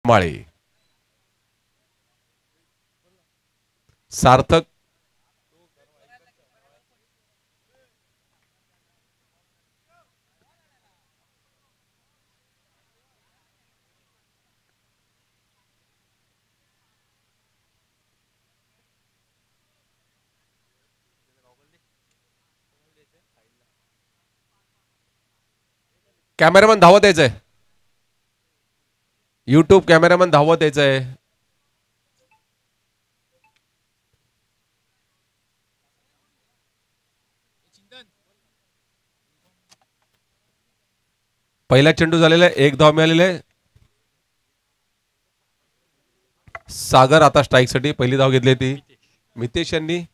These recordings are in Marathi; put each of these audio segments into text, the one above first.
माळे सार्थक कॅमेरामन धावत यायचंय. यूट्यूब कॅमेरामन धावत यायचंय. पहिला चेंडू झालेला आहे. 1 धाव मिळालेली आहे. सागर आता स्ट्राईक साठी पहिली धाव घेतली ती मितेश यांनी.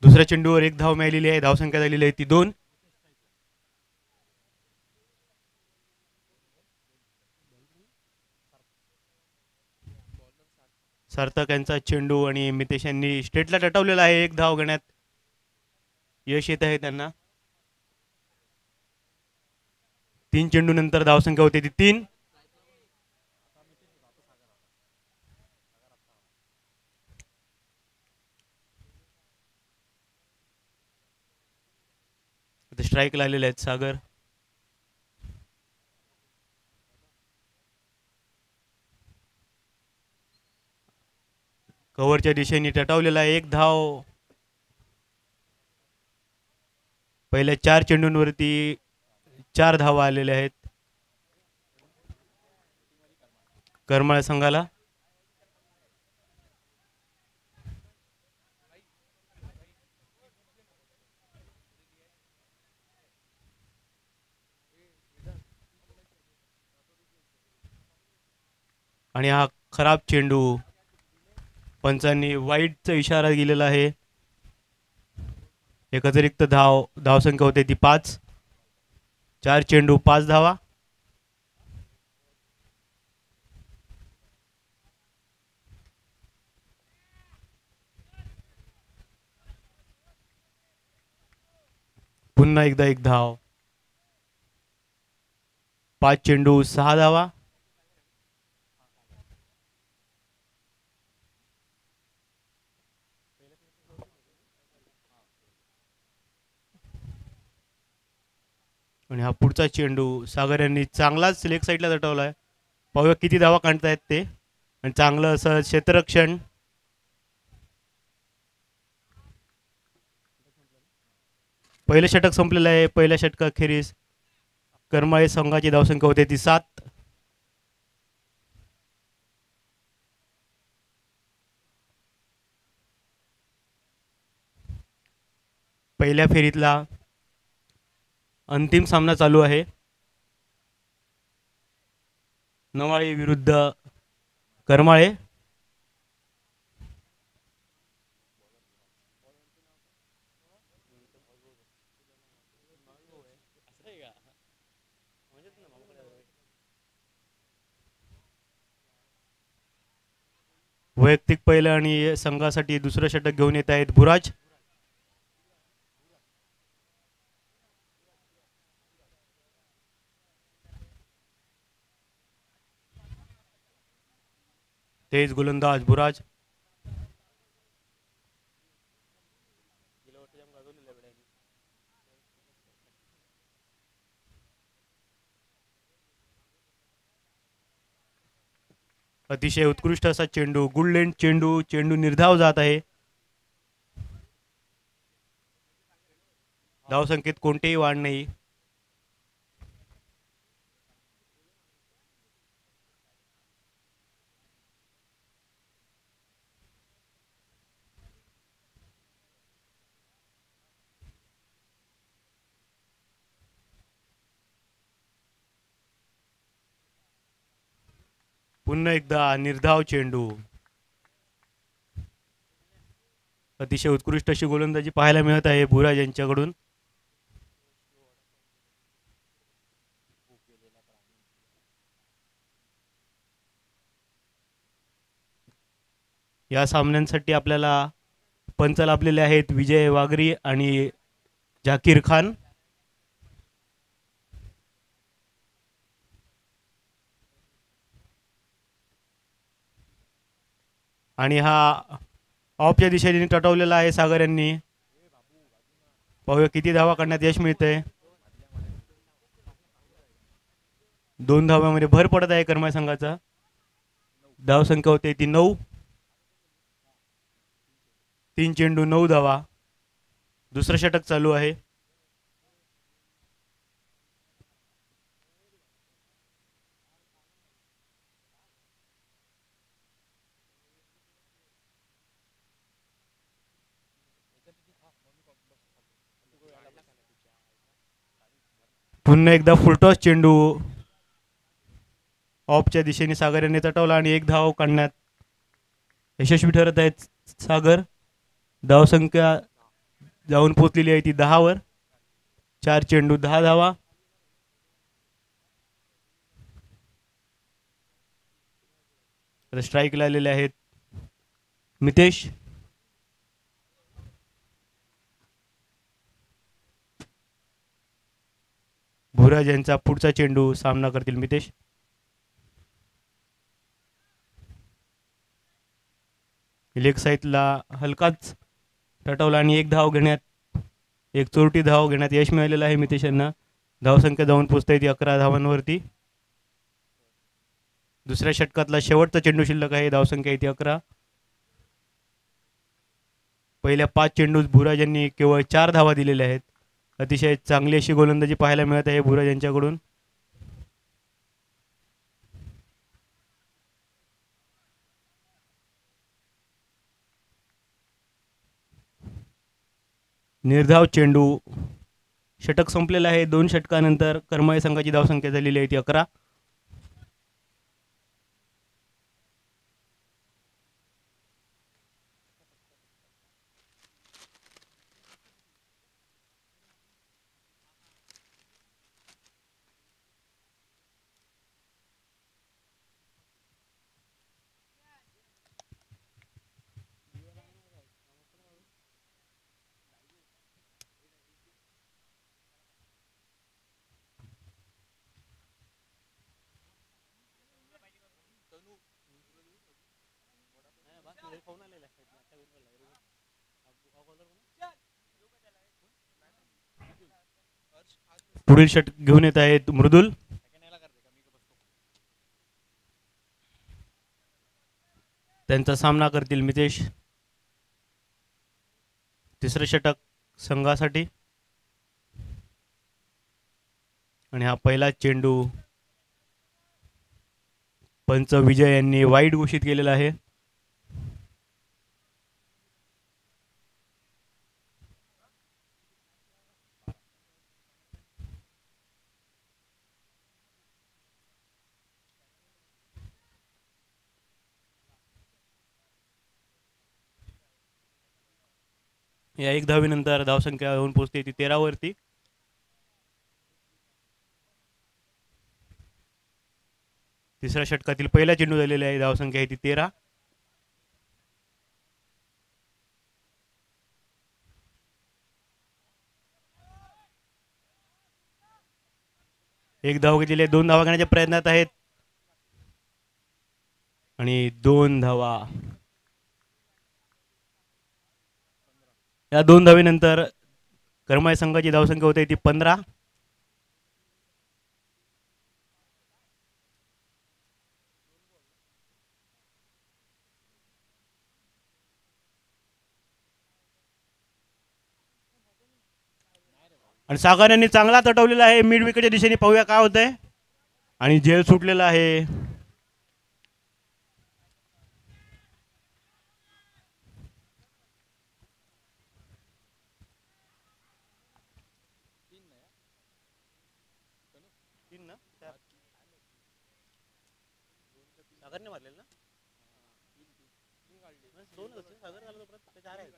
दुसऱ्या चेंडूवर 1 धाव मिळालेली आहे. धावसंख्या झालेली आहे ती 2. सार्थक यांचा चेंडू आणि मितेश यांनी स्टेटला टटवलेला आहे. 1 धाव घेण्यात यश येत आहे त्यांना. 3 चेंडू नंतर धावसंख्या होती ती 3. स्ट्राईक लागलेले आहेत सागर. कव्हरच्या दिशेने टटावलेला 1 धाव. पहिल्या 4 चेंडूंवरती 4 धावा आलेल्या आहेत करमाळ संघाला. आणि हा खराब चेंडू पंचांनी वाईटचा इशारा दिलेला आहे. एक अतिरिक्त धावसंख्या होते ती 5. 4 चेंडू 5 धावा. पुन्हा एकदा 1 धाव. 5 चेंडू 6 धावा. आणि हा पुढचा चेंडू सागर यांनी चांगलाच लेग साईडला दटवला आहे. पाहूया किती धावा काढतायत ते. आणि चांगलं असं क्षेत्ररक्षण. पहिलं षटक संपलेलं आहे. पहिल्या षटकाखेरीस करमाळे संघाची धावसंख्या होते ती 7. पहिल्या फेरीतला अंतिम सामना चालू आहे. नवाळे विरुद्ध करमाळे. वैयक्तिक पहिलं आणि संघासाठी दुसरं षटक घेऊन येत आहेत बुराज. तेज गोलंदाज बुराज. अतिशय उत्कृष्ट असा चेंडू. गुडलेंड चेंडू. चेंडू निर्धाव जात आहे. धावसंख्येत कोणतेही वाढ नाही. पुन्हा एकदा निर्धाव चेंडू. अतिशय उत्कृष्ट अशी गोलंदाजी पाहायला मिळत आहे बुराज यांच्याकडून. या सामन्यांसाठी आपल्याला पंच लाभलेले आहेत विजय वागरी आणि झाकीर खान. आणि हा ऑफच्या दिशेने टटवलेला आहे सागर यांनी. पाहूया किती धावा काढण्यात यश मिळतंय. 2 धाव्यामध्ये भर पडत आहे करमाळ संघाचा. धाव संख्या होते ती 9. 3 चेंडू 9 धावा. दुसरं षटक चालू आहे. पुन्हा एकदा फुलटॉस चेंडू ऑफच्या दिशेने सागर यांनी तटवला आणि 1 धाव काढण्यात यशस्वी ठरत आहेत सागर. धाव संख्या जाऊन पोहोचलेली आहे ती 10 वर. 4 चेंडू 10 धावा. स्ट्राईक आलेले आहेत मितेश. भुराज यांचा पुढचा चेंडू सामना करतील मितेश. लेग साईडला हलकाच टटवला आणि 1 धाव घेण्यात 1 चोरटी धाव घेण्यात यश मिळालेलं आहे मितेश यांना. धावसंख्या जाऊन पोहोचता येते 11 धावांवरती. दुसऱ्या षटकातला शेवटचा चेंडू शिल्लक आहे. धावसंख्या येते 11. पहिल्या 5 चेंडूत भुराज यांनी केवळ 4 धावा दिलेल्या आहेत. अतिशय चांगली अशी गोलंदाजी पाहायला मिळत आहे भुराज यांच्याकडून. निर्धाव चेंडू. षटक संपलेलं आहे. 2 षटकानंतर करमाळी संघाची धावसंख्या झालेली आहे ती 11. पुढील षटक घेऊन येत आहेत मृदुल. त्यांचा सामना करतील मितेश. तिसरे षटक संघासाठी आणि हा पहिला चेंडू पंच विजय यांनी वाईड घोषित केलेला आहे. या 1 धावीनंतर धावसंख्या होऊन पोहोचते ती 13 वरती. तिसऱ्या षटकातील पहिला चेंडू झालेला आहे. धावसंख्या आहे ती 13. एक धाव घेतलेली आहे. 2 धावा घेण्याच्या प्रयत्नात आहेत आणि 2 धावा. या 2 धावीनंतर करमाळी संघाची धावसंख्या होते ती 15. आणि सागर यांनी चांगला तटवलेला आहे मिड विकेटच्या दिशेने. पाहूया काय होतंय. आणि झेल सुटलेला आहे. सागरने मारलेलं ना दोन होते सागर झालं तोपर्यंत चार आहेत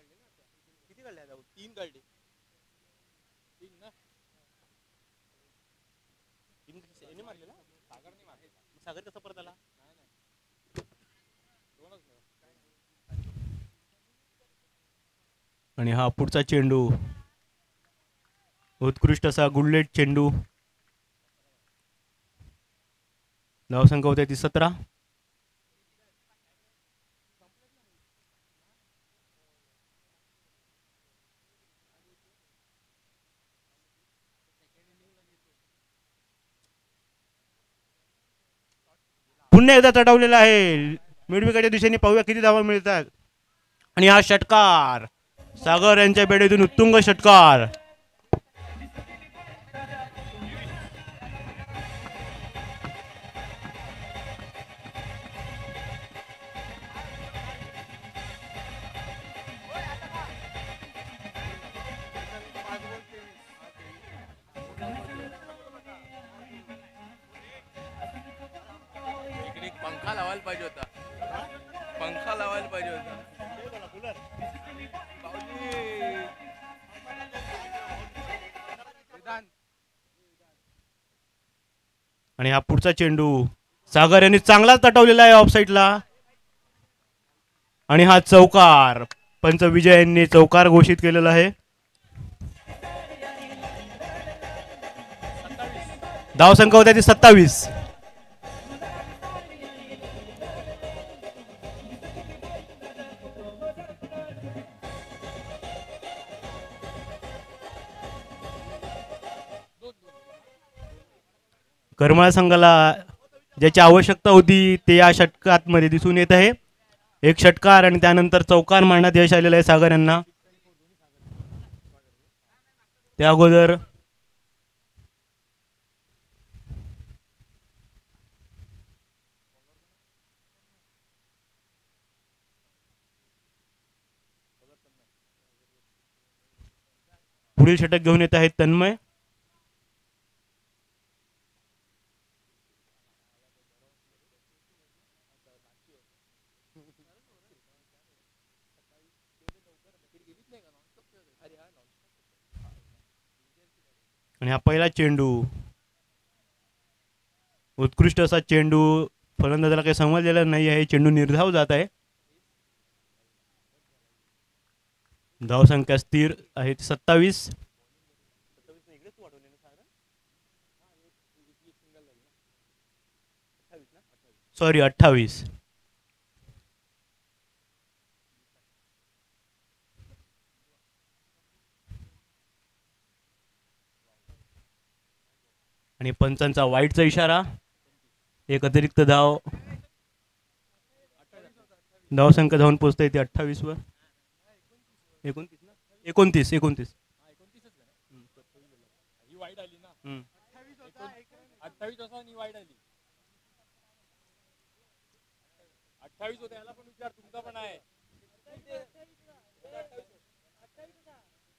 किती काढले आता तीन काढले तीन ना तीन यांनी मारले ना सागरने मारले सागर कसा परत आला आणि हा पुढचा चेंडू उत्कृष्ट असा गुडलेट चेंडू धावसंख्या होते ती 17 पुन्हा एकदा चढवलेला आहे मिडविकेटच्या दिशेने पाहूया किती धावा मिळतात आणि हा षटकार सागर यांच्या बेडीतून उत्तुंग षटकार पंखा लावायला पाहिजे होता पंखा लावायला पाहिजे होता आणि हा पुढचा चेंडू सागर यांनी चांगलाच तटवलेला आहे ऑफसाईडला आणि हा चौकार पंच विजय यांनी चौकार घोषित केलेला आहे धावसंख्या होत्या ती 27 करमाळा संघाला ज्याची आवश्यकता होती ते या षटकात मध्ये दिसून येत आहे एक षटकार आणि त्यानंतर चौकार मारण्यात यश आलेलं आहे सागर यांना त्या अगोदर पुढील षटक घेऊन येत आहेत तन्मय आणि हा पहिला चेंडू उत्कृष्ट असा चेंडू फलंदाजाला काही समजलेला नाही आहे चेंडू निर्धाव जात आहे धावसंख्या स्थिर आहे 27 सॉरी 28 आणि पंचांचा वाईटचा इशारा एक अतिरिक्त धावसंख्या धावून पोहोचता येते 28 वर 29 ही वाईट आली ना 28 होता आणि वाईट आली 28 होता याला पण विचार तुमचा पण आहे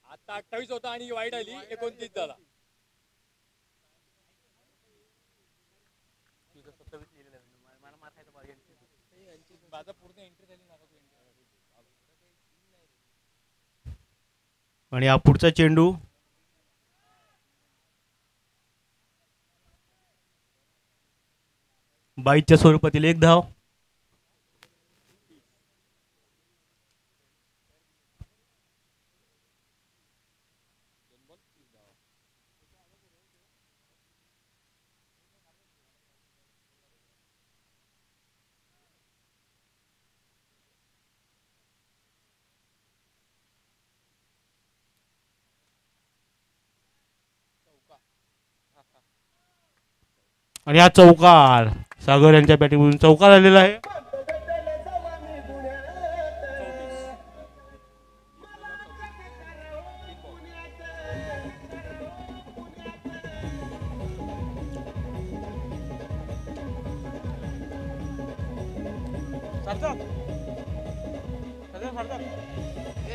आता 28 होता आणि वाईट आली 29 झाला आणि हा पुढचा चेंडू बाईच्या स्वरूपातील एक धाव आणि हा चौकार सागर यांच्या बॅटिंगमधून चौकार आलेला आहे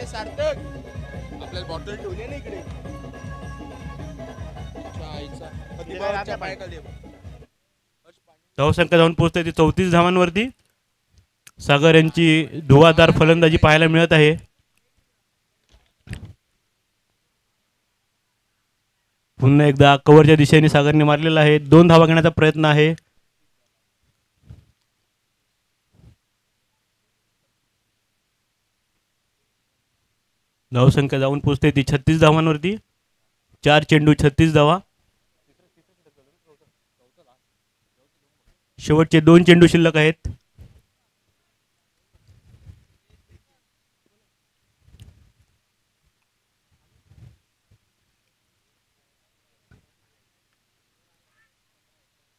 सार्थक आपल्याला बॉटल ठेवली ना इकडे धावसंख्या जाऊन पोहोचते ती 34 धावांवरती. सागर यांची धुवाधार फलंदाजी पाहायला मिळत आहे. पुन्हा एकदा कव्हरच्या दिशेने सागरने मारलेला आहे. 2 धावा घेण्याचा प्रयत्न आहे. धावसंख्या जाऊन पोहोचते ती 36 धावांवरती. 4 चेंडू 36 धावा. शेवटचे 2 चेंडू शिल्लक आहेत.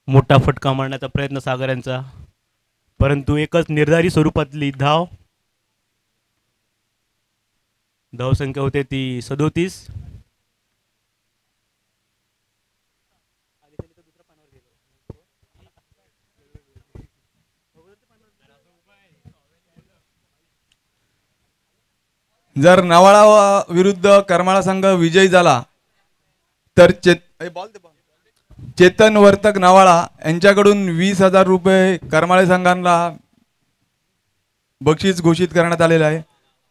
मोठा फटका मारण्याचा प्रयत्न सागर यांचा, परंतु एकच निर्धारी स्वरूपातली धाव. धावसंख्या होते ती 37. जर नवाळा विरुद्ध करमाळा संघ विजयी झाला तर चेतन वर्तक नवाळा यांच्याकडून 20,000 रुपये करमाळे संघांना बक्षीस घोषित करण्यात आलेलं आहे.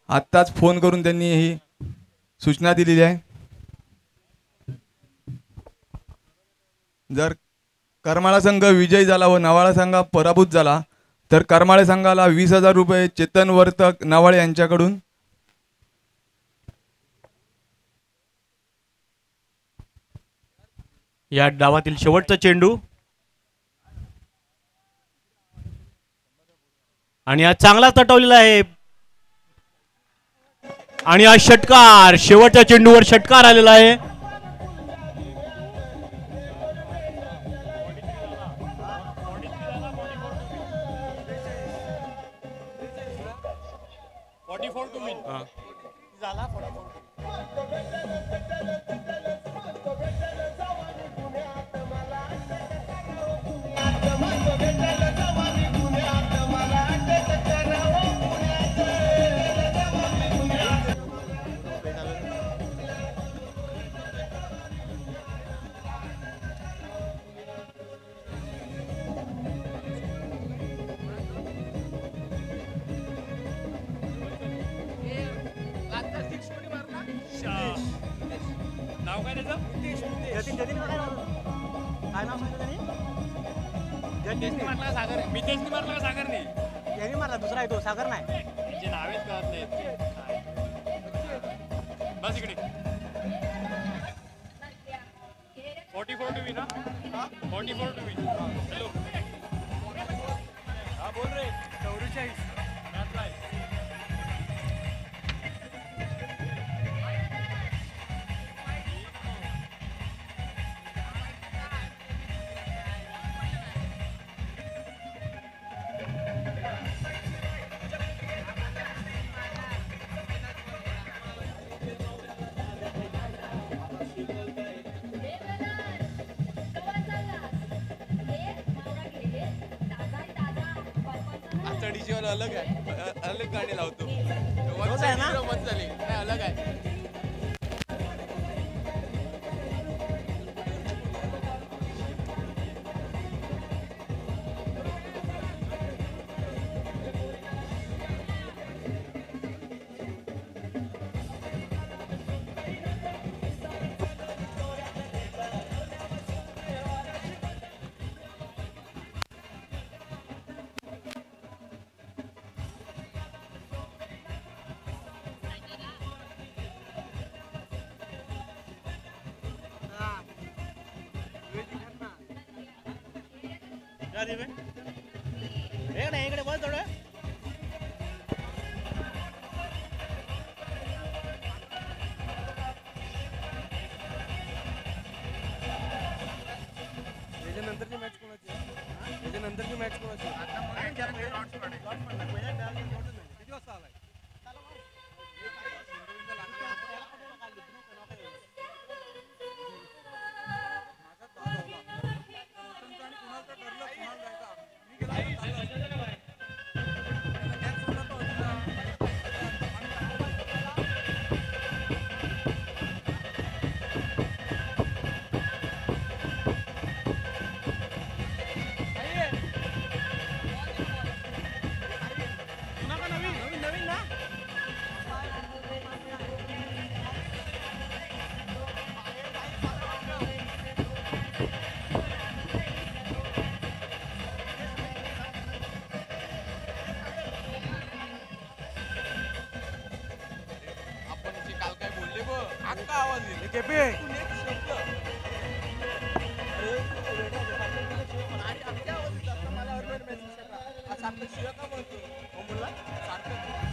आत्ताच फोन करून त्यांनी ही सूचना दिलेली आहे. जर करमाळा संघ विजयी झाला व नवाळा संघ पराभूत झाला तर करमाळे संघाला 20,000 रुपये चेतन वर्तक नवाळे यांच्याकडून. या डावातील शेवटचा चेंडू आणि हा चांगला तटवलेला आहे. आणि हा षटकार, शेवटच्या चेंडूवर षटकार आलेला आहे. नाव काय त्याचं? काय नाव सांगितलं मारला सागर, मितेशने मारला का सागरने? त्यांनी मारला, दुसरा आहे तो, सागर नाही. त्याचे नावेच कळत नाहीत. बस इकडे 44 to win. 44 to win. Hello हा बोल रे. 44 मॅच आहे. अलग आहे, अलग गाणी लावतो. अलग आहे. इकडे बस थोडं. याच्यानंतरची मॅच कोणाची? याच्यानंतरची मॅच कोणाची? किती वाजता आलाय?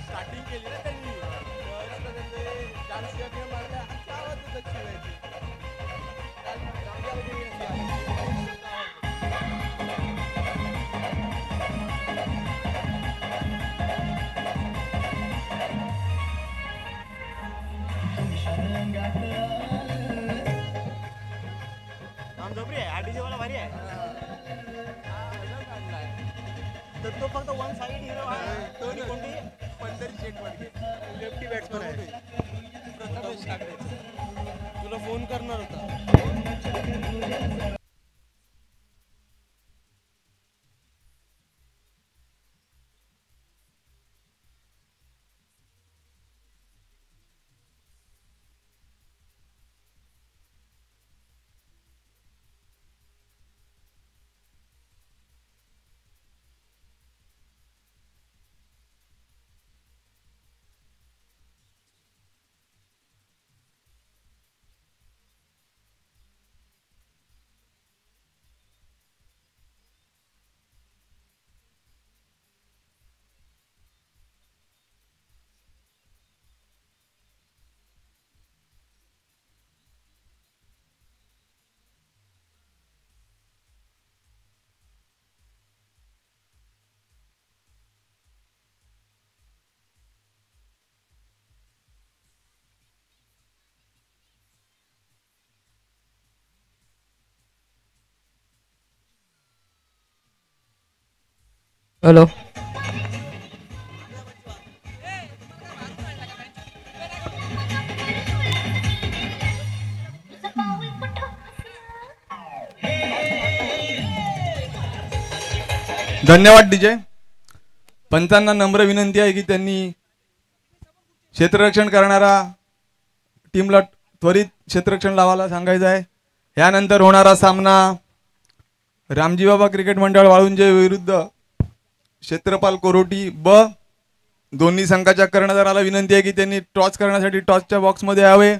स्टार्टिंग केली ना त्यांनी झोपडी आहे आडीजे वाला भारी आहे तर तो फक्त वन साइड हिरो आहे कोणती पंढरी शेट मध्ये लेफ्टी बॅट्समन आहे प्रथमेश ठाकरे तुला फोन करणार होता हॅलो धन्यवाद डीजे. पंचांना नम्र विनंती आहे की त्यांनी क्षेत्ररक्षण करणारा टीमला त्वरित क्षेत्ररक्षण लावायला सांगायचं आहे. यानंतर होणारा सामना रामजी बाबा क्रिकेट मंडळ वाळुंजे विरुद्ध क्षेत्रपाल कोरोटी ब. दोन्ही संघाच्या कर्णधाराला विनंती आहे की त्यांनी टॉस करण्यासाठी टॉसच्या बॉक्समध्ये यावे.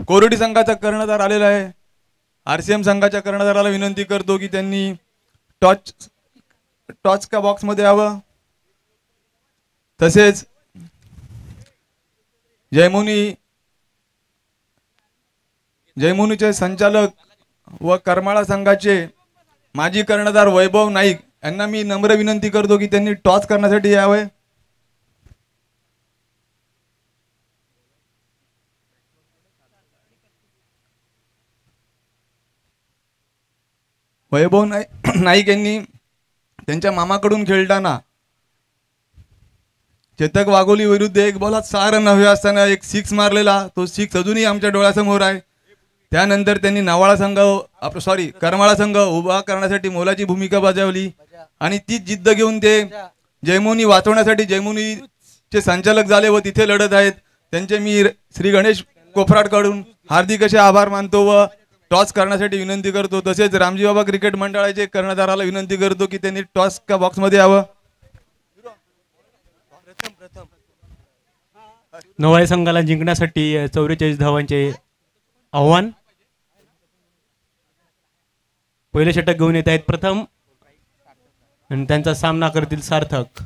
कोरोटी संघाचा कर्णधार आलेला आहे. आरसीएम संघाच्या कर्णधाराला विनंती करतो की त्यांनी टॉसच्या बॉक्समध्ये यावं. तसेच जयमुनीचे संचालक व करमाळा संघाचे माजी कर्णधार वैभव नाईक यांना मी नम्र विनंती करतो की त्यांनी टॉस करण्यासाठी यावे. वैभव नाईक यांनी त्यांच्या मामाकडून खेळताना चेतक वाघोली विरुद्ध एक बॉलात 6 रन हवे असताना एक 6 मारलेला, तो 6 अजूनही आमच्या डोळ्यासमोर आहे. त्यानंतर त्यांनी करमाळा संघ उभा करण्यासाठी मोलाची भूमिका बजावली आणि तीच जिद्द घेऊन ते जयमुनी वाचवण्यासाठी जयमुनीचे संचालक झाले व तिथे लढत आहेत. त्यांचे मी श्री गणेश कोफराडकडून हार्दिक असे आभार मानतो व टॉस करण्यासाठी विनंती करतो. तसेच रामजी बाबा क्रिकेट मंडळाचे कर्णधाराला विनंती करतो की त्यांनी टॉसच्या बॉक्समध्ये यावं. नवाई संघाला जिंकण्यासाठी 44 धावांचे आव्हान. पहिले षटक घेऊन येत आहेत प्रथम आणि त्यांचा सामना करतील सार्थक.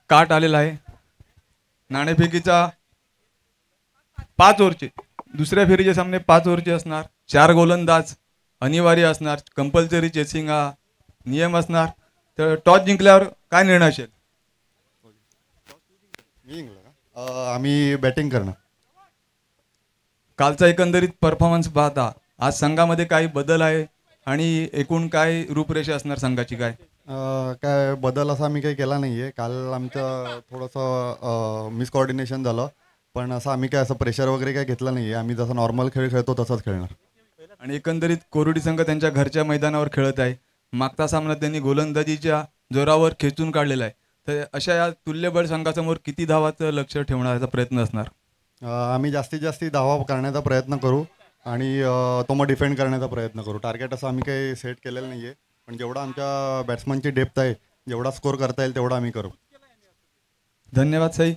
काट आलेला आहे. नाणेफेकीचा 5 ओव्हरचे दुसऱ्या फेरीचे सामने 5 ओव्हरचे असणार. 4 गोलंदाज अनिवार्य असणार. कंपल्सरी चेसिंग हा नियम असणार. तर टॉस जिंकल्यावर काय निर्णय असेल? आम्ही बॅटिंग करणार. कालचा एकंदरीत परफॉर्मन्स पाहता आज संघामध्ये काही बदल आहे आणि एकूण काय रूपरेषा असणार संघाची? काय बदल असा आम्ही काही केला नाही आहे. काल आमचं थोडंसं मिसकॉर्डिनेशन झालं, पण असं आम्ही काय असं प्रेशर वगैरे काय घेतलं नाही आहे. आम्ही जसं नॉर्मल खेळ खेळतो तसंच खेळणार. आणि एकंदरीत कोरोडी संघ त्यांच्या घरच्या मैदानावर खेळत आहे. मागचा सामना त्यांनी गोलंदाजीच्या जोरावर खेचून काढलेला आहे. तर अशा या तुल्यबळ संघासमोर किती धावाचं लक्ष ठेवण्याचा प्रयत्न असणार? आम्ही जास्तीत जास्त धावा करण्याचा प्रयत्न करू आणि तो मग डिफेंड करण्याचा प्रयत्न करू. टार्गेट असं आम्ही काही सेट केलेलं नाही आहे, पण जेवढं आमच्या बॅट्समनची डेप्थ आहे जेवढा स्कोर करता येईल तेवढा आम्ही करू. धन्यवाद साई.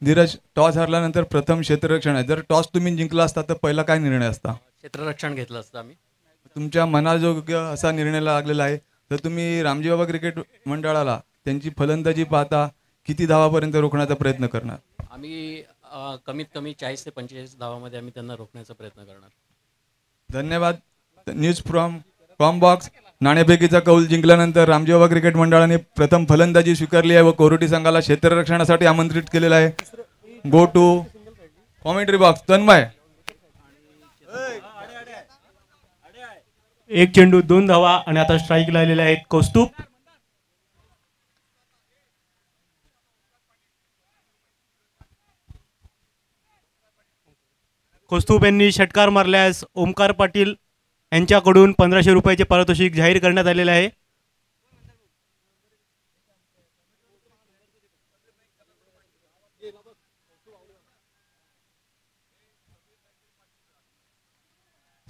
धीरज, टॉस हरल्यानंतर प्रथम क्षेत्ररक्षण आहे. जर टॉस तुम्ही जिंकला असता तर पहिला काय निर्णय असता? क्षेत्ररक्षण घेतलं असतं आम्ही. तुमच्या मनाजोग्य असा निर्णय लागलेला आहे. तर तुम्ही रामजी बाबा क्रिकेट मंडळाला त्यांची फलंदाजी पाहता किती धावापर्यंत रोखण्याचा प्रयत्न करणार? आम्ही कमीत कमी 40 ते 45 धावामध्ये आम्ही त्यांना रोखण्याचा प्रयत्न करणार. धन्यवाद. News from box. नाणेफेकीचा कौल जिंकल्यानंतर रामजी बाबा क्रिकेट मंडळाने प्रथम फलंदाजी स्वीकारली आहे व कोरोटी संघाला क्षेत्ररक्षणासाठी आमंत्रित केलेलं आहे. Go to commentary box. Tanmay. एक चेंडू 2 धावा आणि आता स्ट्राईक लागलेले आहेत कौस्तुभ. कौस्तुभ यांनी षटकार मारल्यास ओमकार पाटील यांच्याकडून 1500 रुपयाचे पारितोषिक जाहीर करण्यात आलेले आहे.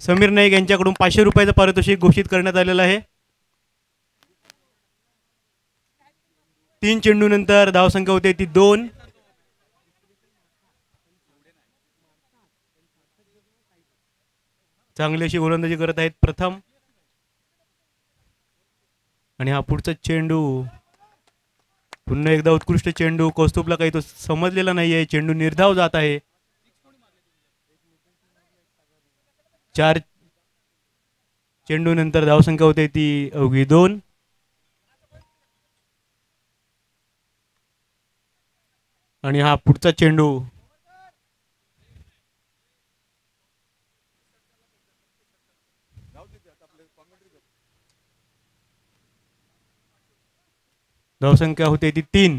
समीर नाईक यांच्याकडून 500 रुपयाचं पारितोषिक घोषित करण्यात आलेलं आहे. 3 चेंडू नंतर धावसंख्या होते ती 2. चांगली अशी गोलंदाजी करत आहेत प्रथम. आणि हा पुढचा चेंडू पुन्हा एकदा उत्कृष्ट चेंडू. कौस्तुभला काही तो समजलेला नाहीये. चेंडू निर्धाव जात आहे. 4 चेंडू नंतर धावसंख्या होते ती अवघी 2. आणि हा पुढचा चेंडू धावसंख्या होते ती 3.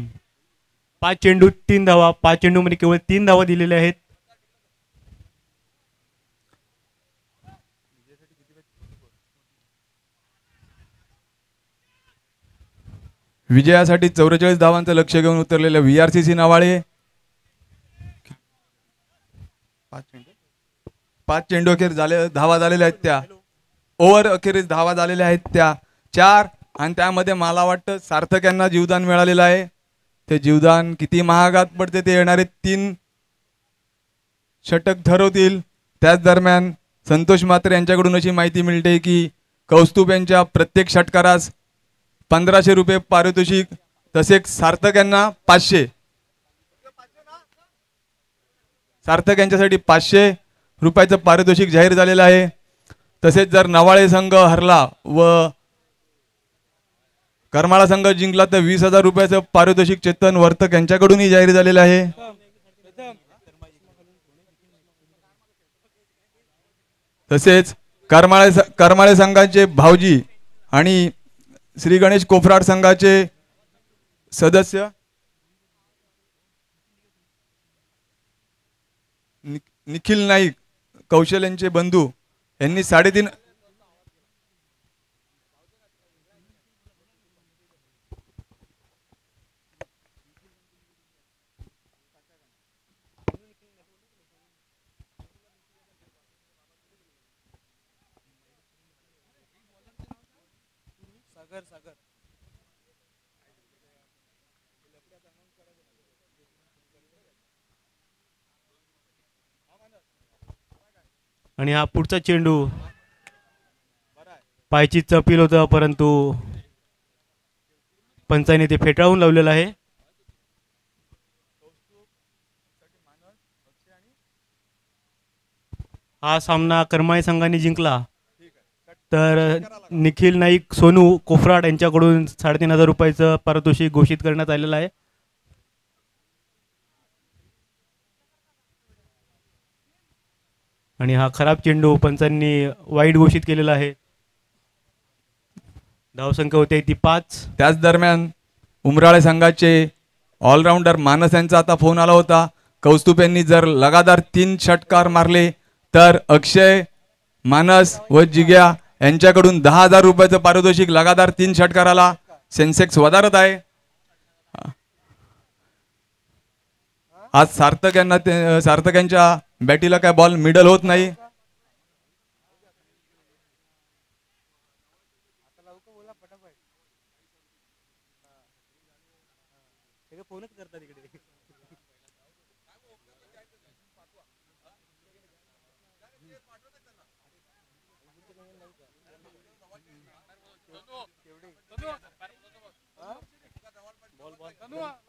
5 चेंडू 3 धावा. 5 चेंडूमध्ये केवळ 3 धावा दिलेल्या आहेत. विजयासाठी 44 धावांचं लक्ष घेऊन उतरलेल्या VRCC नावाळे 5 चेंडू अखेर धावा झालेल्या आहेत त्या. ओव्हर अखेरीस धावा झालेल्या आहेत त्या 4. आणि त्यामध्ये मला वाटतं सार्थक यांना जीवदान मिळालेलं आहे. ते जीवदान किती महागात पडते ते येणारे 3 षटक ठरवतील. त्याच दरम्यान संतोष म्हात्रे यांच्याकडून अशी माहिती मिळते की कौस्तुभ यांच्या प्रत्येक षटकारास 1500 रुपये पारितोषिक, तसेच सार्थक यांना 500. सार्थक यांच्यासाठी 500 रुपयाचं पारितोषिक जाहीर झालेलं आहे. तसेच जर नवाळे संघ हरला व करमाळा संघ जिंकला तर 20,000 रुपयाचं पारितोषिक चेतन वर्तक यांच्याकडूनही जाहीर झालेलं आहे. तसेच करमाळे संघाचे भाऊजी आणि श्री गणेश कोफराड संघाचे सदस्य निखिल नाईक कौशल यांचे बंधू यांनी 3.5 आणि हा पुढचा चेंडू पायचीच अपील होतं, परंतु पंचाने ते फेटाळून लावलेलं आहे. हा सामना करमाळे संघाने जिंकला तर निखिल नाईक सोनू कोफराड यांच्याकडून 3,500 रुपयाचं पारितोषिक घोषित करण्यात आलेलं आहे. आणि हा खराब चेंडू पंचांनी वाईट घोषित केलेला आहे. धावसंख्या होते ती 5. त्याच दरम्यान उमराळे संघाचे ऑलराऊंडर मानस यांचा आता फोन आला होता. कौस्तुभ यांनी जर लगातार 3 षटकार मारले तर अक्षय, मानस व जिग्या यांच्याकडून 10,000 रुपयाचं पारितोषिक लगातार 3 षटकाराला. सेन्सेक्स वधारत आहे. आज सार्थक यांच्या बॅटीला काय बॉल मिडल होत नाही. फोनच करतात इकडे.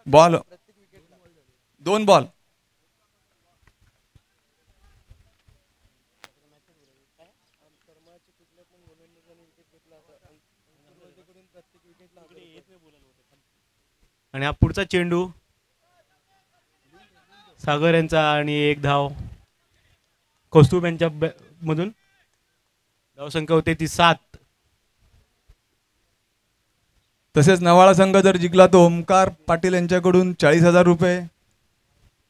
Ball 2 ball. आणि हा पुढचा चेंडू सागर यांचा आणि 1 धाव. कौस्तुभ यांच्या मधून धावसंख्या होते ती 7. तसेच नवाळा संघ जर जिंकला तो ओमकार पाटील यांच्याकडून 40,000 रुपये.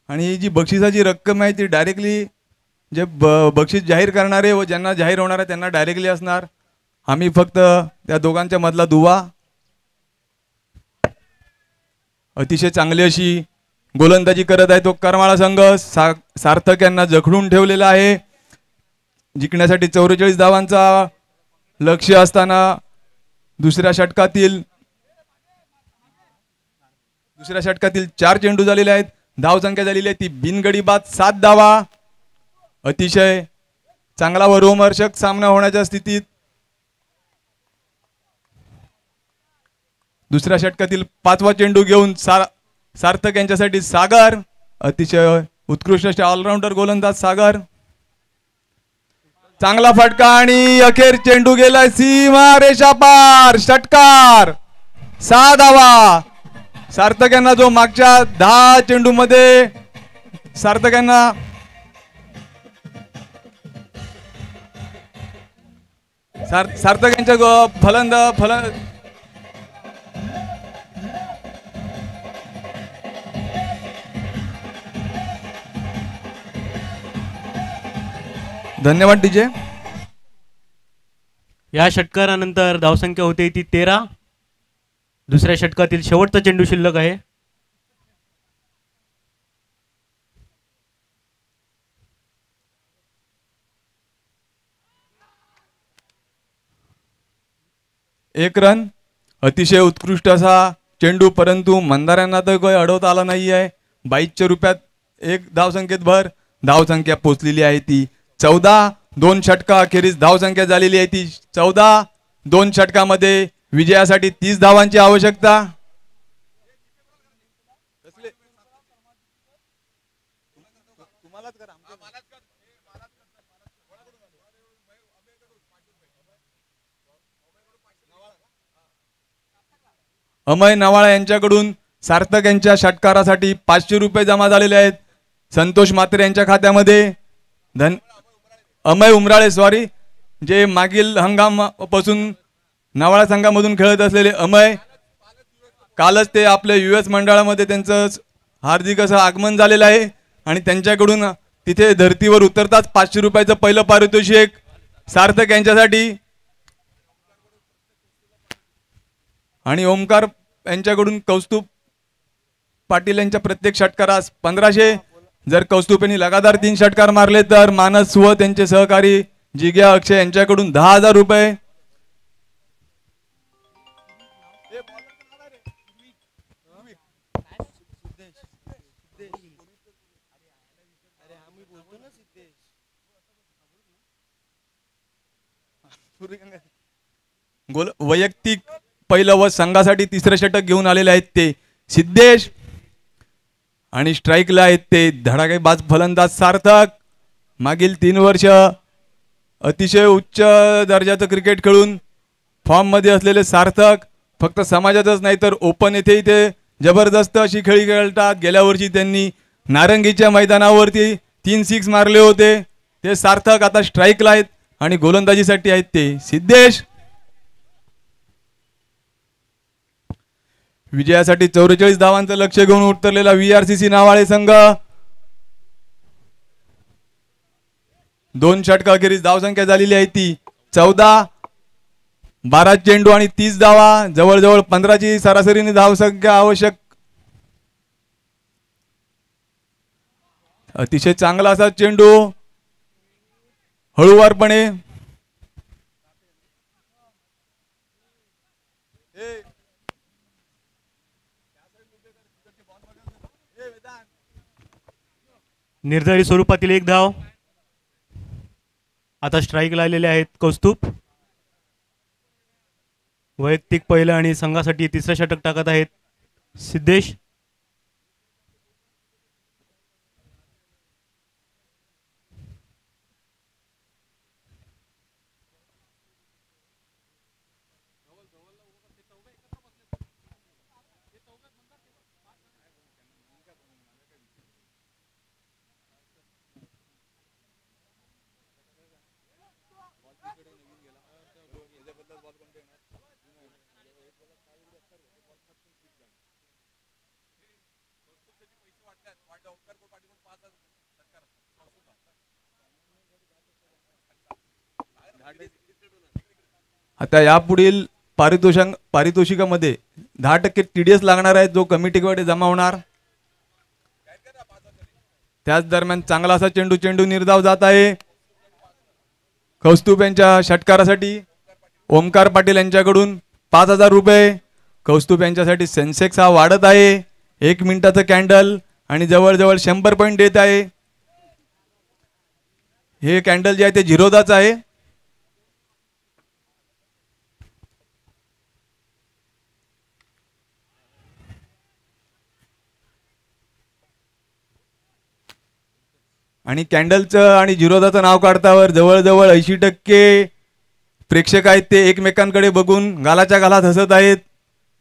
आणि ही जी बक्षिसाची रक्कम आहे ती डायरेक्टली जे बक्षीस जाहीर करणारे व ज्यांना जाहीर होणार आहे त्यांना डायरेक्टली असणार. आम्ही फक्त त्या दोघांच्या मधला दुवा. अतिशय चांगली अशी गोलंदाजी करत आहे तो करमाळा संघ. सार्थक यांना जखडून ठेवलेला आहे. जिंकण्यासाठी 44 धावांचा लक्ष्य असताना दुसऱ्या षटकातील 4 चेंडू झालेले आहेत. धावसंख्या झालेली आहे ती बिनगडी बाद 7 धावा. अतिशय चांगला व रोमहर्षक सामना होण्याच्या स्थितीत. दुसऱ्या षटकातील 5वा चेंडू घेऊन सार्थक यांच्यासाठी सागर. अतिशय उत्कृष्ट ऑलराऊंडर गोलंदाज सागर. चांगला फटका आणि अखेर चेंडू गेलाय सीमा रेषा पार. षटकार 6 धावा. सार्थक यांना जो मागच्या 10 चेंडू मध्ये सार्थक यांना धन्यवाद डीजे. या षटकारानंतर धावसंख्या होते ती 13. दुसऱ्या षटकातील शेवटचा चेंडू शिल्लक आहे. एक रन. अतिशय उत्कृष्ट असा चेंडू, परंतु मंदाऱ्यांना तर काही अडवता आला नाही आहे. 22च्या रुपयात 1 धावसंख्येत भर. धावसंख्या पोचलेली आहे ती 14. 2 षटका अखेरीस धावसंख्या झालेली आहे ती 14. 2 षटकामध्ये विजयासाठी 30 धावांची आवश्यकता. अमय नवाळा यांच्याकडून सार्थक यांच्या षटकारासाठी 500 रुपये जमा झालेले आहेत. संतोष म्हात्रे यांच्या खात्यामध्ये. अमय उमराळे सॉरी, जे मागील हंगामापासून नवाळा संघामधून खेळत असलेले अमय. कालच ते आपल्या US मंडळामध्ये त्यांचं हार्दिक असं आगमन झालेलं आहे आणि त्यांच्याकडून तिथे धर्तीवर उतरताच 500 रुपयाचं पहिलं पारितोषिक सार्थक यांच्यासाठी. आणि ओमकार यांच्याकडून कौस्तुभ पाटील यांच्या प्रत्येक षटकारास 1500. जर कौस्तुभ यांनी लगातार 3 षटकार मारले तर मानस व त्यांचे सहकारी जिग्या अक्षय यांच्याकडून 10,000 रुपये. वैयक्तिक पहिलं व संघासाठी 3रं षटक घेऊन आलेले आहेत ते सिद्धेश. आणि स्ट्राईकला आहेत ते धडाकेबाज फलंदाज सार्थक. मागील 3 वर्ष अतिशय उच्च दर्जाचं क्रिकेट खेळून फॉर्म मध्ये असलेले सार्थक फक्त समाजातच नाही तर ओपन येथे इथे जबरदस्त अशी खेळी खेळतात. गेल्या वर्षी त्यांनी नारंगीच्या मैदानावरती 3 6 मारले होते. ते सार्थक आता स्ट्राईकला आहेत आणि गोलंदाजीसाठी आहेत ते सिद्धेश. विजयासाठी 44 धावांचं लक्ष घेऊन उतरलेला VRCC नावाळे संघ. 2 षटका अखेरीस धावसंख्या झालेली आहे ती 14. 12 चेंडू आणि 30 धावा. जवळजवळ 15ची सरासरीने धावसंख्या आवश्यक. अतिशय चांगला असा चेंडू हळूवारपणे. निर्धारित स्वरूपातील एक धाव. आता स्ट्राईकला आलेले आहेत कौस्तुभ. वैयक्तिक पहिलं आणि संघासाठी तिसरं षटक टाकत आहेत सिद्धेश. आता यापुढील पारितोषिकामध्ये 10% TDS लागणार आहे, जो कमिटीकडे जमा होणार. त्याच दरम्यान चांगला असा चेंडू निर्धाव जात आहे कौस्तुभ यांच्या षटकारासाठी. ओमकार पाटील यांच्याकडून 5,000 रुपये. कौस्तुभ यांच्यासाठी सेन्सेक्स हा वाढत आहे. 1 मिनिटाचं कॅन्डल आणि जवळजवळ 100 पॉईंट देत आहे. हे कॅन्डल जे आहे ते झिरोदाच आहे. आणि कॅन्डलचं आणि झिरोदाचं नाव काढतावर जवळजवळ 80% प्रेक्षक आहेत ते एकमेकांकडे बघून गालाच्या गालात हसत आहेत.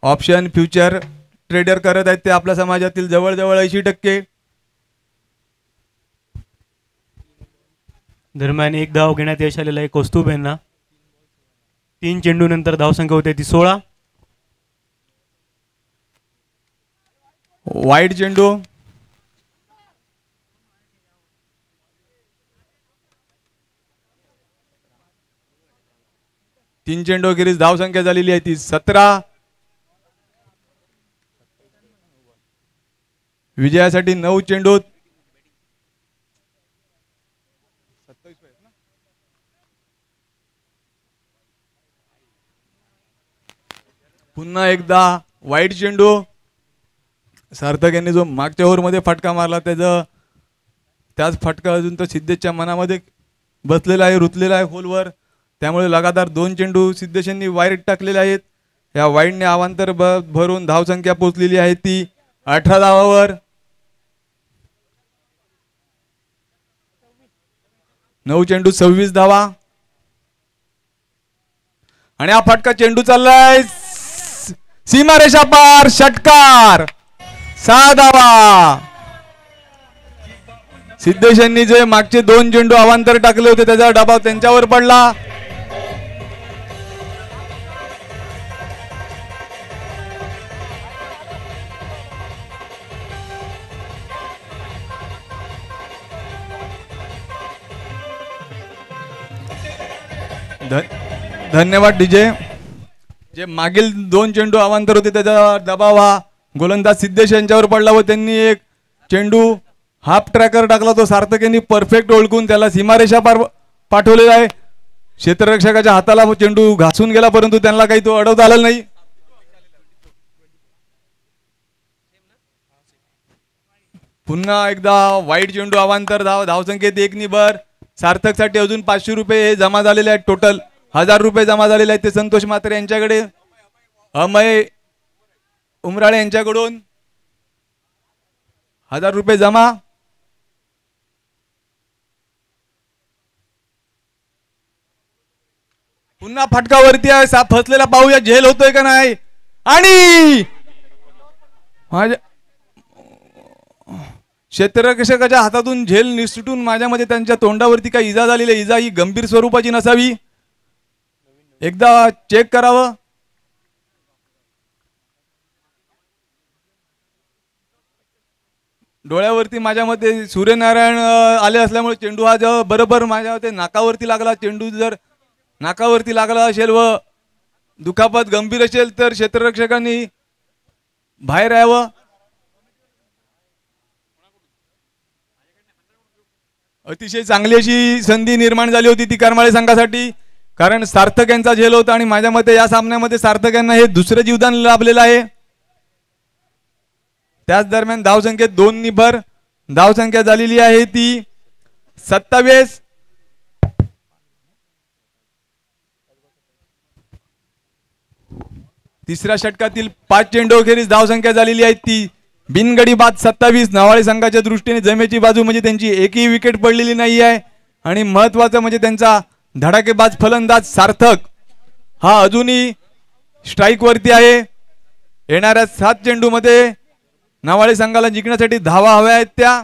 ऑप्शन फ्युचर ट्रेडर करत आहेत ते आपल्या समाजातील जवळजवळ 80%. दरम्यान एक धाव घेण्यात यश आलेलं आहे कौस्तुभ यांना. 3 चेंडू नंतर धावसंख्या होते ती 16. वाईड चेंडू. तीन चेंडू अखेरीस धावसंख्या झालेली आहे ती 17. विजयासाठी 9 चेंडूत. पुन्हा एकदा वाईट चेंडू. सार्थक यांनी जो मागच्या ओव्हरमध्ये फटका मारला त्याच फटका अजून तो सिद्धेशच्या मनामध्ये बसलेला आहे, रुतलेला आहे खोलवर. त्यामुळे लगातार 2 चेंडू सिद्धेश यांनी वाईट टाकलेले आहेत. या वाईडने अवांतर भरून धावसंख्या पोहोचलेली आहे ती 18 धावावर. 9 चेंडू 26 धावा. आणि हा फटका चेंडू चाललाय सीमारेषा पार. षटकार 6 धावा. सिद्धेश यांनी जे मागचे 2 चेंडू अवांतर टाकले होते त्याचा दबाव त्यांच्यावर पडला. धन्यवाद डीजे. जे मागील 2 चेंडू अवांतर होते त्याचा दबाव हा गोलंदाज सिद्धेश यांच्यावर पडला व त्यांनी एक चेंडू हाफ ट्रॅकर टाकला. तो सार्थक यांनी परफेक्ट ओळखून त्याला सीमारेषा पार पाठवलेला आहे. क्षेत्ररक्षकाच्या हाताला चेंडू घासून गेला परंतु त्यांना काही तो अडवता आला नाही. पुन्हा एकदा वाईट चेंडू अवांतर धावसंख्येत 1 नि भर. सार्थक साठी अजून 500 रुपये हे जमा झालेले आहेत. टोटल 1000 रुपये जमा झालेले आहेत ते संतोष म्हात्रे यांच्याकडे. अमय उमराळे यांच्याकडून 1000 रुपये जमा. पुन्हा फटकावरती आहे. फसलेला पाहूया झेल होतोय का नाही. आणि माझ्या क्षेत्ररक्षकाच्या हातातून झेल निसटून माझ्यामध्ये त्यांच्या तोंडावरती काही इजा झालेली आहे. इजा ही गंभीर स्वरूपाची नसावी. एकदा चेक करावं. डोळ्यावरती माझ्यामध्ये सूर्यनारायण आले असल्यामुळे चेंडू हा बरोबर माझ्या नाकावरती लागला. चेंडू जर नाकावरती लागला असेल व दुखापत गंभीर असेल तर क्षेत्ररक्षकांनी बाहेर यावं. अतिशय चांगली अशी संधी निर्माण झाली होती ती करमाळे संघासाठी. कारण सार्थक यांचा झेल होता आणि माझ्या मते या सामन्यामध्ये सार्थक यांना हे दुसरं जीवदान लाभलेलं आहे. त्याच दरम्यान धावसंख्येत 2 नि भर. धावसंख्या झालेली आहे ती 27. तिसऱ्या षटकातील 5 चेंडू अखेरीस धावसंख्या झालेली आहे ती बिनगडी बाद 27. नवाळे संघाच्या दृष्टीने जमेची बाजू म्हणजे त्यांची एकही विकेट पडलेली नाही आहे आणि महत्वाचं म्हणजे त्यांचा धडाकेबाज फलंदाज सार्थक हा अजूनही स्ट्राईक वरती आहे. येणाऱ्या 7 चेंडूमध्ये नवाळे संघाला जिंकण्यासाठी धावा हव्या आहेत त्या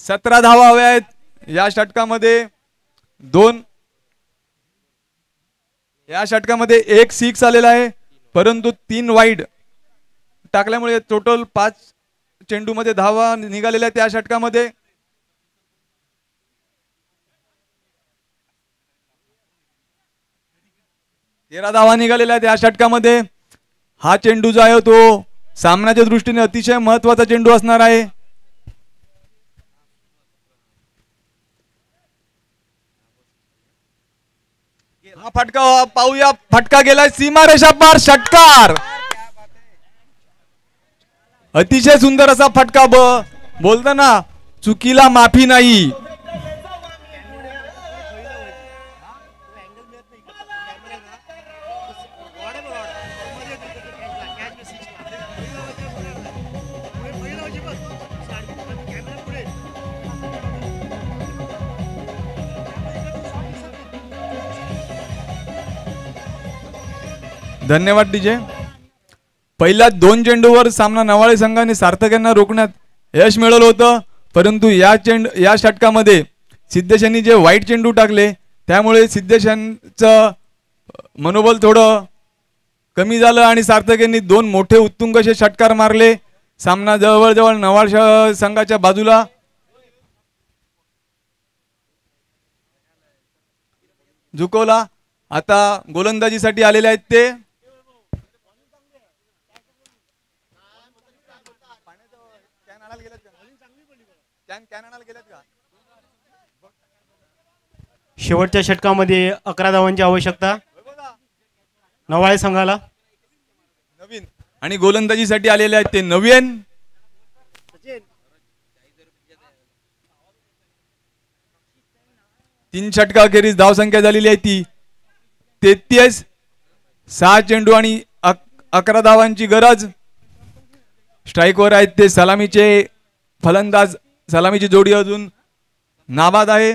17 धावा हव्या आहेत. या षटकामध्ये एक 6 आलेला आहे परंतु 3 वाईड टाकल्यामुळे टोटल 5 चेंडूमध्ये धावा निघालेल्या त्या षटकामध्ये. तेरा धावा निघालेल्या त्या षटकामध्ये. हा चेंडू जो आहे तो सामन्याच्या दृष्टीने अतिशय महत्वाचा चेंडू असणार आहे. हा फटका पाहूया. फटका गेलाय सीमारेषा पार. षटकार अतिशय सुंदर असा फटका. बोलताना चुकीला माफी नाही. धन्यवाद डीजे. पहिल्या 2 चेंडूवर सामना नवाळे संघाने सार्थक यांना रोखण्यात यश मिळवलं होतं परंतु या षटकामध्ये सिद्धेश यांनी जे वाईट चेंडू टाकले त्यामुळे सिद्धेश यांचं मनोबल थोडं कमी झालं आणि सार्थक यांनी 2 मोठे उत्तुंग असे षटकार मारले. सामना जवळजवळ नवाळे संघाच्या बाजूला झुकवला. आता गोलंदाजीसाठी आलेले आहेत ते शेवटच्या षटकामध्ये 11 धावांची आवश्यकता नवाळे संघाला. नवीन आणि गोलंदाजीसाठी आलेले आहेत ते नवीन. तीन षटका अखेरीस धावसंख्या झालेली आहे ती 33. 6 चेंडू आणि 11 धावांची गरज. स्ट्राईकवर आहेत ते सलामीचे फलंदाज. सलामीची जोडी अजून नाबाद आहे.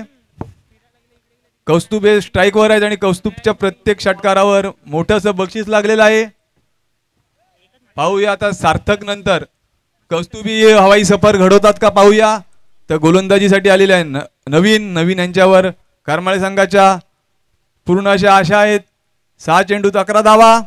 कौस्तुभ हे स्ट्राईकवर आहेत आणि कौस्तुभच्या प्रत्येक षटकारावर मोठंसं बक्षीस लागलेलं आहे. पाहूया आता सार्थक नंतर कौस्तुभी हवाई सफर घडवतात का पाहूया. तर गोलंदाजीसाठी आलेले आहे नवीन यांच्यावर करमाळे संघाच्या पूर्ण अशा आशा आहेत. 6 चेंडूत 11 धावा.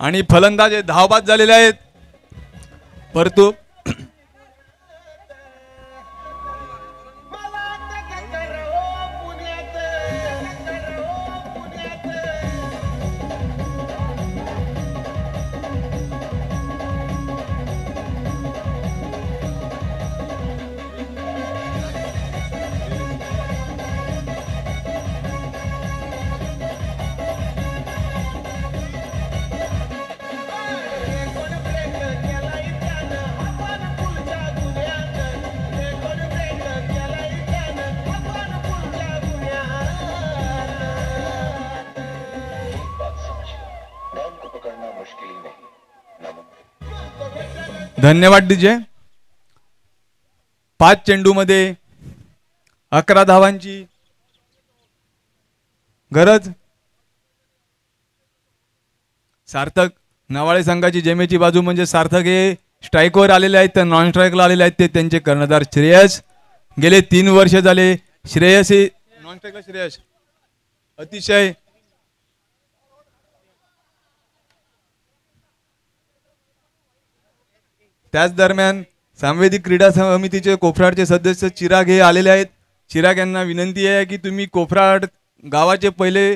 आणि फलंदाज धावबाद झालेले आहेत. परंतु धन्यवाद डीजे. 5 चेंडू मध्ये 11 धावांची गरज. सार्थक नवाळे संघाची जेमेची बाजू म्हणजे सार्थक हे स्ट्राईकवर आलेले आहेत तर नॉन स्ट्राईकला आलेले आहेत ते त्यांचे कर्णधार श्रेयस. गेले 3 वर्ष झाले श्रेयस हे नॉन स्ट्राईकला श्रेयस अतिशय त्याच दरम्यान सांवेदिक क्रीडा समितीचे कोफराडचे सदस्य चिराग हे आलेले आहेत. चिराग यांना विनंती आहे की तुम्ही कोफराड गावाचे पहिले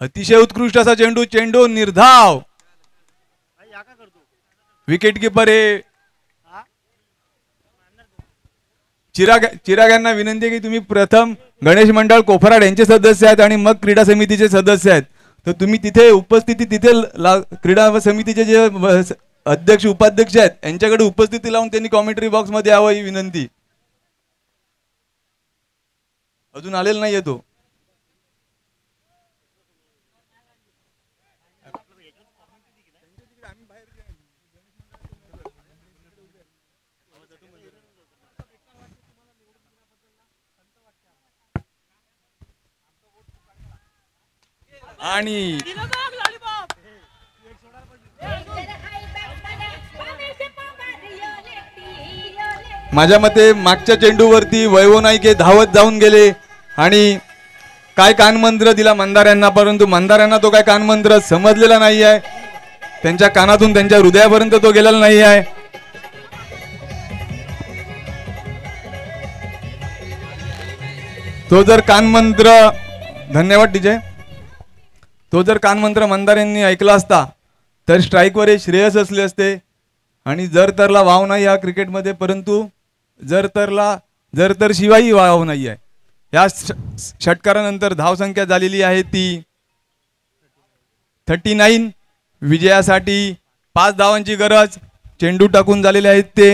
अतिशय उत्कृष्ट असा चेंडू, चेंडू निर्धाव. विकेट किपर हे चिराग यांना विनंती आहे की तुम्ही प्रथम गणेश मंडळ कोफराड यांचे सदस्य आहेत आणि मग क्रीडा समितीचे सदस्य आहेत, तर तुम्ही तिथे उपस्थिती तिथे क्रीडा समितीचे जे अध्यक्ष उपाध्यक्ष आहेत यांच्याकडे उपस्थिती लावून त्यांनी कॉमेंट्री बॉक्स मध्ये यावं ही विनंती. अजून आलेला नाहीये तो. आणि माझ्या मते मागच्या चेंडूवरती वैभव नाईक हे धावत जाऊन गेले आणि काय कानमंत्र दिला मंदाऱ्यांना, परंतु मंदाऱ्यांना तो काय कानमंत्र समजलेला नाही आहे. त्यांच्या कानातून त्यांच्या हृदयापर्यंत तो गेलेला नाही आहे. तो जर कानमंत्र, धन्यवाद डीजे, तो जर कानमंत्र मंदाऱ्यांनी ऐकला असता तर स्ट्राईकवर हे श्रेयस असले असते. आणि जर तरला वाव नाही या क्रिकेटमध्ये, परंतु जर तर शिवाय वाव नाही आहे. या षटकारानंतर धावसंख्या झालेली आहे ती 39. विजयासाठी 5 धावांची गरज. चेंडू टाकून झालेले आहेत ते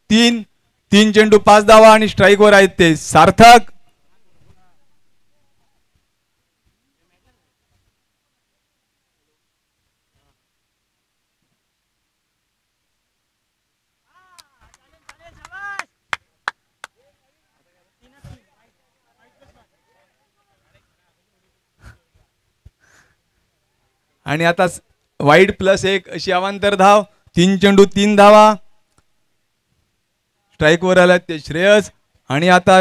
3 चेंडू 5 धावा आणि स्ट्राईकवर आहेत ते सार्थक. आणि आता वाईड +1 अशी अवांतर धाव. 3 चेंडू 3 धावा. स्ट्राईकवर आला ते श्रेयस. आणि आता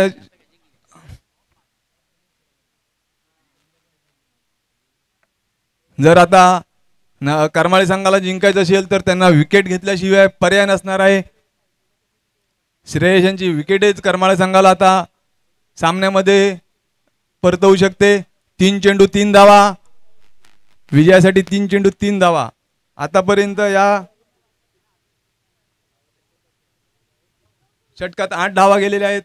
जर आता करमाळे संघाला जिंकायचं असेल तर त्यांना विकेट घेतल्याशिवाय पर्याय नसणार आहे. श्रेयस यांची विकेटच करमाळे संघाला आता सामन्यामध्ये परतवू शकते. 3 चेंडू 3 धावा. विजयासाठी 3 चेंडू 3 धावा. आतापर्यंत या षटकात 8 धावा गेलेल्या आहेत.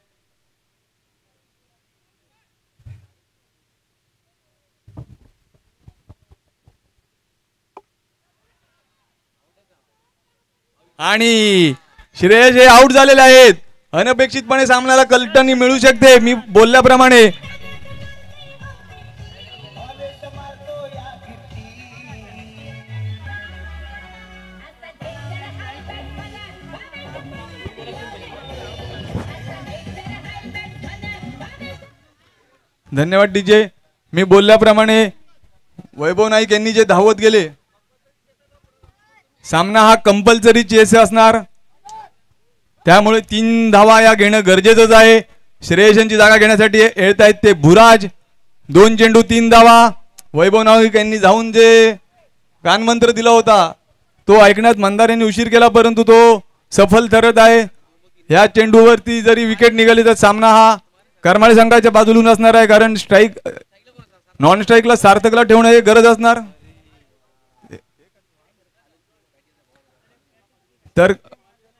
आणि श्रेयस हे आउट झालेले आहेत. अनपेक्षितपणे सामन्याला कल्टनी मिळू शकते. मी बोलल्याप्रमाणे धन्यवाद डीजे. मी बोलल्याप्रमाणे वैभव नाईक यांनी जे धावत गेले, सामना हा कंपल्सरी चेस असणार, त्यामुळे 3 धावा या घेणं गरजेचंच आहे. श्रेयस यांची जागा घेण्यासाठी येत आहेत ते भुराज. 2 चेंडू 3 धावा. वैभव नाईक यांनी जाऊन जे कानमंत्र दिला होता तो ऐकण्यात मंदार यांनी उशीर केला, परंतु तो सफल ठरत आहे. या चेंडूवरती जरी विकेट निघाली तर सामना हा करमाळे संघाच्या बाजूला असणार आहे, कारण स्ट्राईक नॉन स्ट्राईकला सार्थकला ठेवणं हे गरज असणार. तर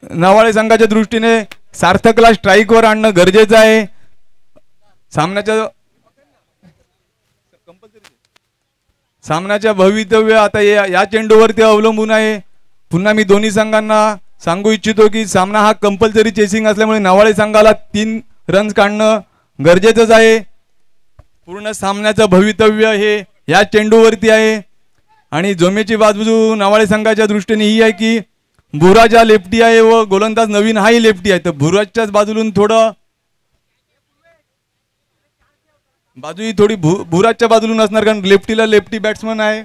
नवाळे संघाच्या दृष्टीने सार्थकला स्ट्राईकवर आणणं गरजेचं आहे. सामन्याच्या भवितव्य आता या चेंडूवरती अवलंबून आहे. पुन्हा मी दोन्ही संघांना सांगू इच्छितो की सामना हा कंपल्सरी चेसिंग असल्यामुळे नवाळे संघाला 3 रन्स काढणं गरजेचंच आहे. पूर्ण सामन्याचं भवितव्य हे या चेंडूवरती आहे. आणि जोमेची बाजू नवाळे संघाच्या दृष्टीने ही आहे की भुराज हा लेफ्टी आहे व गोलंदाज नवीन हाही लेफ्टी आहे, तर भुराजच्याच बाजूला थोडं बाजू ही थोडी भुराजच्या बाजूला असणार, कारण लेफ्टीला लेफ्टी बॅट्समन आहे.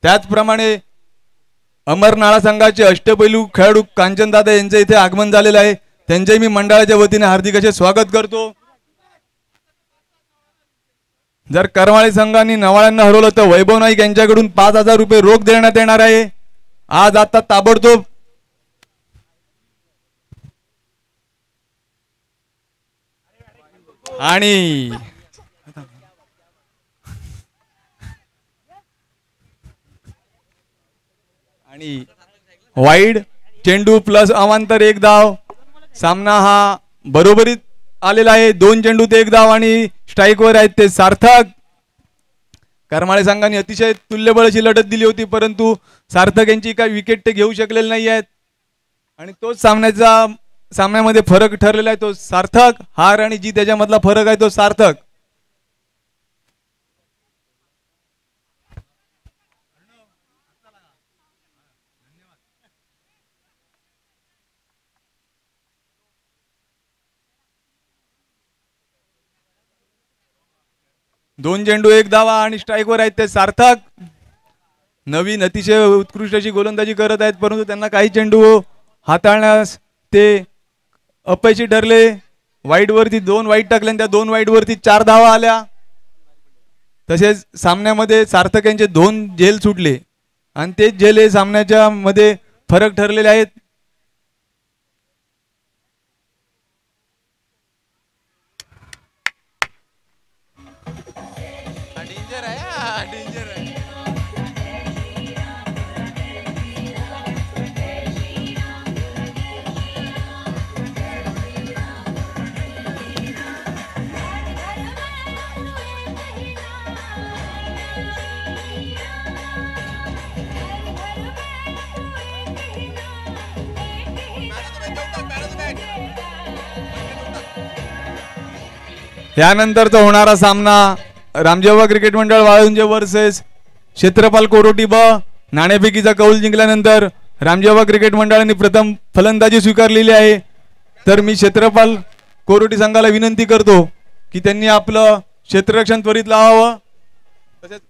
त्याचप्रमाणे अमरनाळा संघाचे अष्टपैलू खेळाडू कांचनदादा यांचे इथे आगमन झालेलं आहे. त्यांचे मी मंडळाच्या वतीने हार्दिक असे स्वागत करतो. जर करमाळे संघाने नवाळ्यांना हरवलं तर वैभव नाईक यांच्याकडून 5,000 रुपये रोख देण्यात येणार आहे. आज आता ताबडतोब आणि वाईड चेंडू प्लस अवांतर 1 धाव. सामना हा बरोबरीत आलेला आहे. 2 चेंडूत 1 धाव आणि स्ट्राईकवर आहेत ते सार्थक. करमाळे संघाने अतिशय तुल्यबळाची लढत दिली होती, परंतु सार्थक यांची काही विकेट ते घेऊ शकलेले नाही आहेत आणि तोच सामन्यामध्ये फरक ठरलेला आहे तो सार्थक. हार आणि जीत त्याच्यामधला फरक आहे तो सार्थक. दोन चेंडू 1 धावा आणि स्ट्राईकवर आहेत ते सार्थक. नवीन अतिशय उत्कृष्ट अशी गोलंदाजी करत आहेत, परंतु त्यांना काही चेंडू हाताळण्यास ते अपयशी ठरले. वाईड वरती 2 वाईड टाकले, त्या 2 वाईड वरती 4 धावा आल्या. तसेच सामन्यामध्ये सार्थक यांचे 2 झेल सुटले आणि तेच झेल हे सामन्याच्या मध्ये फरक ठरलेले आहेत. यानंतरचा होणारा सामना रामजेवा क्रिकेट मंडळ वाळुंजे वर्सेस क्षेत्रपाल कोरोटी ब. नाणेफेकीचा कौल जिंकल्यानंतर रामजेवा क्रिकेट मंडळाने प्रथम फलंदाजी स्वीकारलेली आहे. तर मी क्षेत्रपाल कोरोटी संघाला विनंती करतो की त्यांनी आपलं क्षेत्ररक्षण त्वरित लावावं. तसेच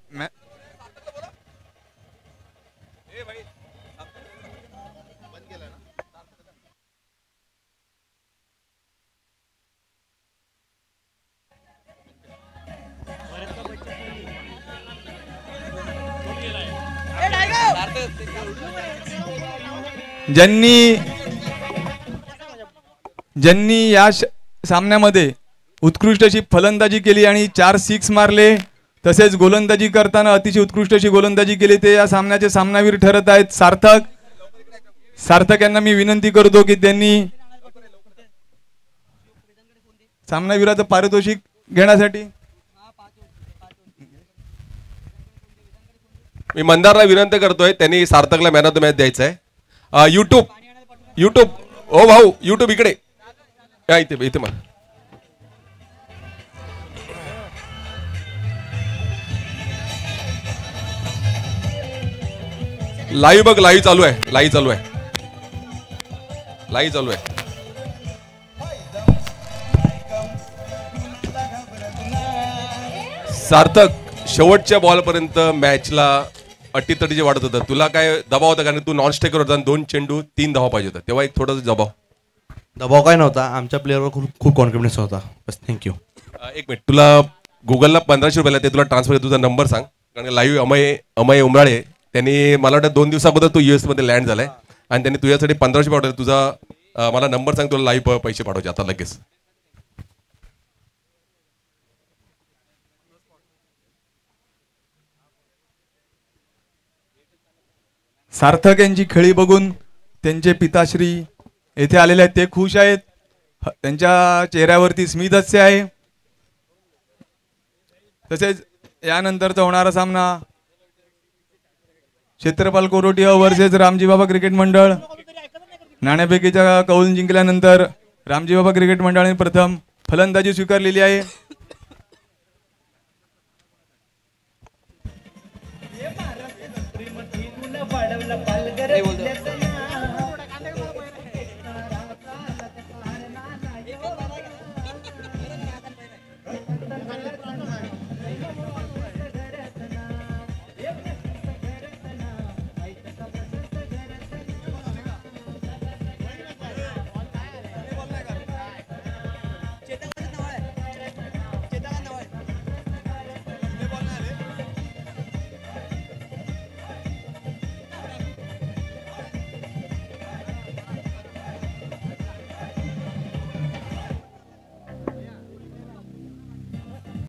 ज्यांनी या सामन्यामध्ये उत्कृष्ट अशी फलंदाजी केली आणि 4 6 मारले, तसेच गोलंदाजी करताना अतिशय उत्कृष्ट अशी गोलंदाजी केली, ते या सामन्याचे सामनावीर ठरत आहेत सार्थक. सार्थक यांना मी विनंती करतो की त्यांनी सामनावीराचं पारितोषिक घेण्यासाठी मी मंदारला विनंती करतोय, त्यांनी सार्थकला मॅन ऑफ द मॅच द्यायचं आहे. युट्यूब ओ भाऊ, युट्यूब इकडे या, इथे मग लाईव्ह बघ, लाईव्ह चालू आहे. सार्थक, शेवटच्या बॉलपर्यंत मॅचला अटीतटीचे वाटत होतं. तुला काय दबाव होता? कारण तू नॉन स्ट्रायकर होता, 2 चेंडू 3 धावा पाहिजे होता, तेव्हा एक थोडासा दबाव काय नव्हता. आमच्या प्लेअरवर खूप कॉन्फिडन्स होता. बस थँक्यू. एक मिनिट, तुला गुगलला 1500 रुपयाला ते तुला ट्रान्सफर, तुझा नंबर सांग. कारण लाईव्ह अमय उमराळे त्यांनी मला वाटतं 2 दिवसाबद्दल तू US मध्ये लँड झालाय आणि त्यांनी तुझ्यासाठी 1500 पाठवले. तुझा मला नंबर सांग, तुला लाईव्ह पैसे पाठवायचे आता लगेच. सार्थक यांची खेळी बघून त्यांचे पिताश्री येथे आलेले आहेत, ते खुश आहेत. त्यांच्या चेहऱ्यावरती स्मित हास्य आहे. तसेच यानंतरचा होणारा सामना क्षेत्रपाल कोरोटी वर्सेस रामजी बाबा क्रिकेट मंडळ. नाणेफेकीचा कौल जिंकल्यानंतर रामजी बाबा क्रिकेट मंडळाने प्रथम फलंदाजी स्वीकारलेली आहे.